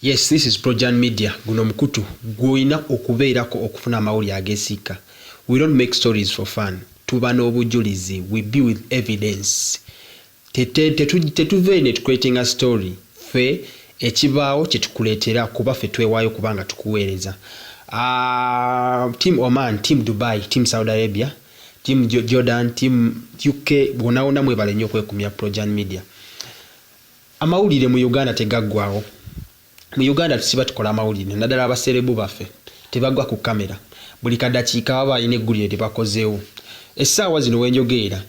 Yes, this is Projan Media. Guno mukutu gwina okubeerako okufuna amawulire ageesiika. We don't make stories for fun. Tuba n'obujulizi. We be with evidence. Tetuveene creating a story. Fe ekibaawo kye tukuleetera kuba ffe twewaayo kubanga tukuweereza. Team Oman, Team Dubai, Team Saudi Arabia, Team Jordan, Team UK, bonna mwebale nnyo okwekumya Projan Media. Amawulire mu Uganda tegaggwaawo. Mu Uganda tusiba tukola amawulire naddala abaserebu baffe tebagwa ku kamera buli kadakiika baba balina eggulire lyebakozeewo. Essaawa zino wenjogeera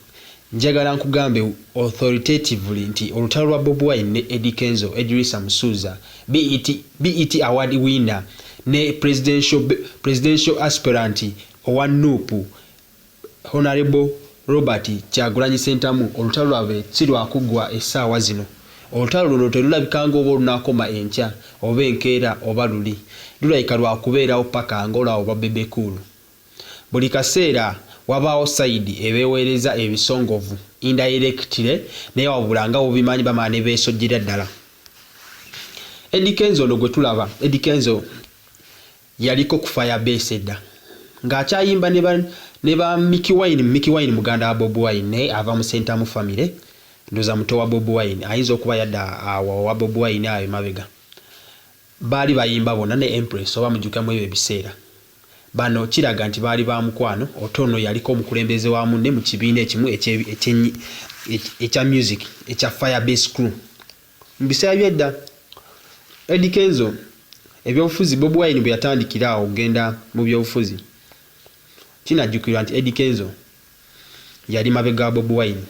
njagala nkugambe authoritatively nti olutalo lwa Bobi Wine ne Eddie Kenzo, Idrisa Musuuza, BET award winner ne presidential aspirant owa NUP Honorable Robert Kyagulanyi Ssentamu, olutalo lwabwe si lwakuggwa essaawa zino. Olutalo luno terulabikanga oba olunaakoma enkya oba enkeera oba luli. Lulabika lwakubeerawo paka Angola oba Bebekulu. Buli kaseera wabaawo sayidi ebeeweereza ebisongovu indirectly naye wabula nga obimanyi bamala ne beesojjera ddala. Eddie Kenzo ono gwe tulaba, Eddie Kenzo yaliko ku Firebase edda ng'akyayimba ne ba Mickey Wine muganda wa Bobi Wine naye ava mu Ssentamu family. Ndoza muto wa Bobi Wine ayinza okuba yadda wa Bobi Wine ayo mabega. Baali bayimba bonna ne Empress oba mujjukamu ebyo ebiseera. Bano kiraga nti baali ba mukwano. Otono yaliko omukulembeze wa munne mu kibiina ekimu ekya music ekya Firebase crew. Mbiseera byedda Eddie Kenzo ebyobufuzi Bobi Wine bwe yatandikira awo ogenda mu byobufuzi. Kinajjukirwa nti Eddie Kenzo yali mabega wa Bobi Wine.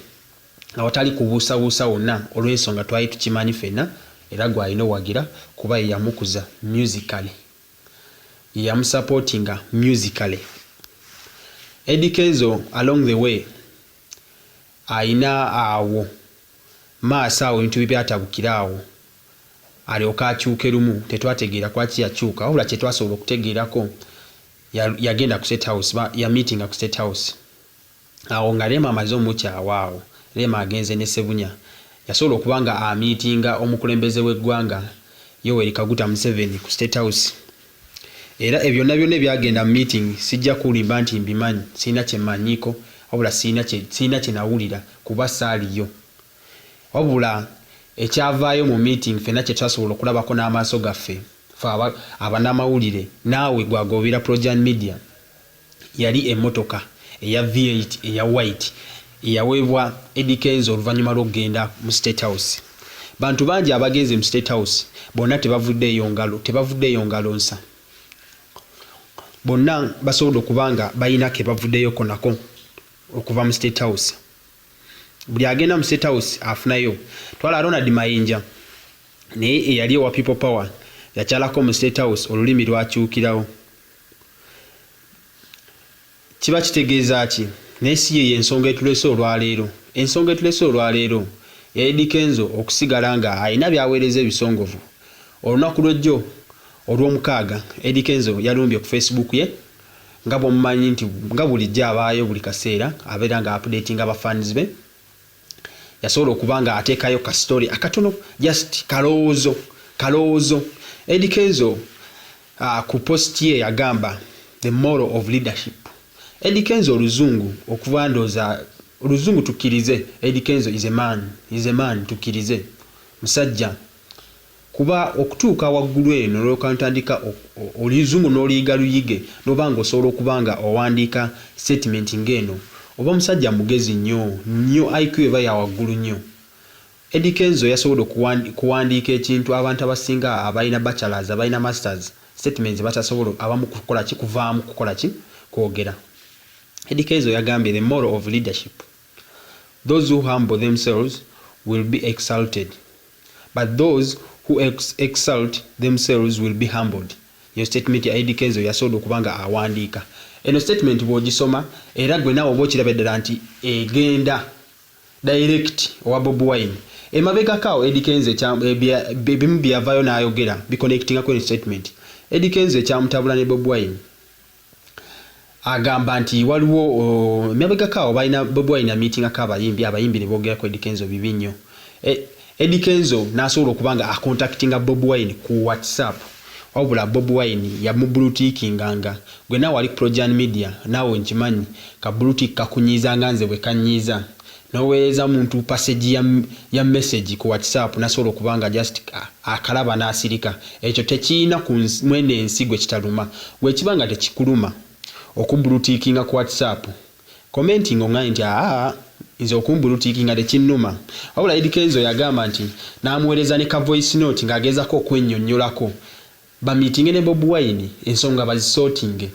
Awatali kubuusabuusa wonna olw'ensonga twali tukimanyi ffenna era gw'alina owagira kuba ye yamukuza musically. Ye yamusupportinga musically. Eddie Kenzo along the way ayina awo maaso awo ebintu byatabukira awo alyoka akyuke lumu tetwategeera kwaki yakyuka wabula kye twasobola okutegeerako yagenda ku State House ya meeting ku State House. Awo nga Lema amaze omukyawa awo. Lema agenze ne Sebunya yasobola okuba nga amiitinga omukulembeze w'eggwanga Yoweri Kaguta Museveni ku State House. Era ebyo byonna byagenda mu meeting sijja kulimba nti mbimanyi sina kye manyiko wabula sina kye nawulira kuba saaliyo. Wabula ekyavaayo mu meeting ffenna kye twasobola okulabako n'amaaso gaffe fe abanamawulire naawe gwagobera Projan Media yali emmotoka eya V8 eya white eyaweebwa Eddie Kenzo oluvannyuma lw'okugenda mu State House. Bantu bangi abagenze mu State House bonna tebavuddeeyo ngalo nsa. Bonna basobola okuba nga balina ke bavuddeyoko nako okuva mu State House. Buli agenda mu State House afunayo. Twala Ronald Mayinja naye eyali ewa People Power yakyalako mu State House olulimi lwakyukirawo. Kiba kitegeeza ki? Naye si ye ensonga etulese olwaleero. Ensonga etulese olwaleero ya Eddie Kenzo okusigala nga alina byaweereza ebisongovu. Olunaku lw'ejjo olw'omukaaga Eddie Kenzo yalumbye ku Facebook ye nga bw'omumanyi nti nga bulijjo abaayo buli kaseera abeera nga updating abafans be. Yasobola okuba nga ateekayo ka story akatono just kalowoozo. Eddie Kenzo ku post ye yagamba the moral of leadership. Eddie Kenzo oluzungu okuva ndooza oluzungu tukkirize. Eddie Kenzo is a man tukkirize musajja kuba okutuuka waggulu eno olwokantandika oluzungu n'oliyiga luyige n'obanga osobola okuba nga owandiika statement ng'eno oba musajja mugezi nnyo IQ eba ya waggulu nnyo. Eddie Kenzo yasobola okuwandiika ekintu abantu abasinga abalina bachelors abalina masters statements batasobola abamu kukola ki kuvaamu kukola ki kwogera. Eddie Kenzo yagambye the moral of leadership. Those who humble themselves will be exalted, but those who exalt themselves will be humbled. Your statement ya Eddie Kenzo yasobola okuba nga awandiika. Eno statement bw'ogisoma era gwe naawe oba okiraba ddala nti egenda direct owa Bobi Wine. Emabegakaawo Eddie Kenzo bimu byavaayo n'ayogera biconnectingako eno statement. Eddie Kenzo ekyamutabula ne Bobi Wine agamba nti waliwo emabegakaawo balina Bobi Wine meeting abayimbi ne boogera ku Eddie Kenzo bibi nnyo. Eddie Kenzo nasobola okubanga akontactinga Bob Wine ku WhatsApp wabula Bob Wine ya mubulutikinganga gwe nawe ali Projan Media nawe nkimanyi ka bulutik kakunyiza nganze bwe kanyiza noweeza muntu passage ya message ku WhatsApp nasobola okubanga just akalaba nasirika ekyo tekiina ku mwene ensigwe kitaluma gwe kibanga tekikuluma okubulutikinga ku WhatsApp commenting online nti nze okumbulutikinga tekinnuma wabula Eddie Kenzo yagamba nti namuweereza ne ka voice note ng'agezako okwennyonnyolako bamitinge ne Bob Wine ensonga bazisortinge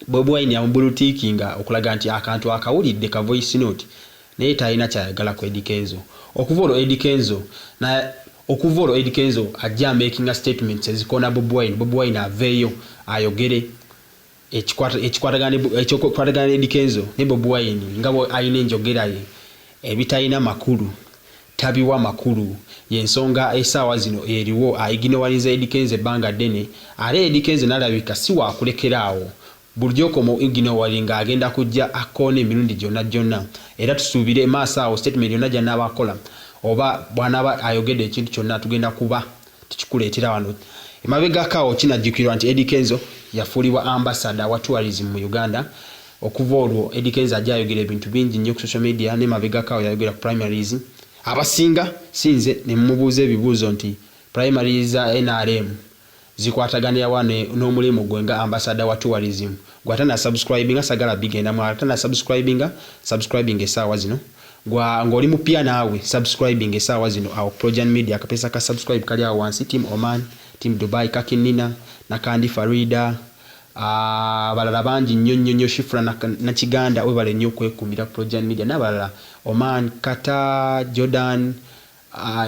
Bob Wine yamubulutikinga okulaga nti akantu akawulidde ka voice note naye talina kyayagala ku Eddie Kenzo okuvolo Eddie Kenzo ajja making a statement ezikona Bob Wine aveeyo ayogere ekikwatagana Eddie Kenzo ne Bob Wine ngabo ayina enjogera ye ebitayina makulu tabiwa makulu yensonga esaawa zino eriwo ayiginowaliza Eddie Kenzo ebbanga ddene ale Eddie Kenzo nalabika si wakulekeraawo bulijoko mu iginowalinga agenda kujja akone emirundi gyonna era tusuubire maaso awo statement yonna gy'anaaba akola oba bw'anaaba ayogedde ekintu kyonna tugenda kuba tukikuleetera wano emabegakaawo kinajjukirwa nti Eddie Kenzo yafuulibwa ambassador wa tourism mu Uganda okuva olwo Eddie Kenzo ajja ayogera ebintu bingi nnyo ku social media ne mabegakaawo yayogera ku primaries abasinga sinze ne mmubuuza ebibuuzo nti primaries za NRM zikwataganira wane n'omulimu gwe nga ambassador wa tourism gwatana subscribinga sagala bigenda mu atana subscribing esaawa zino ng'oli mupya naawe subscribing esaawa zino awo Projan Media akapesa ka subscribe kali awo wansi team Oman team Dubai Kakinina na Kandi Farida balala bangi nnyo Shifra na Kiganda we bale nnyo kwekumbira Projan Media n'abalala Oman Qatar Jordan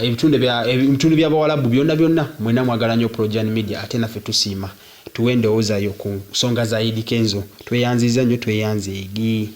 ebitundu bya bawalabu byonna mwena mwagala nnyo Projan Media ate naffe tusiima tuwende ozayo ku nsonga za Eddie Kenzo tweyanziza nnyo tweyanzeegi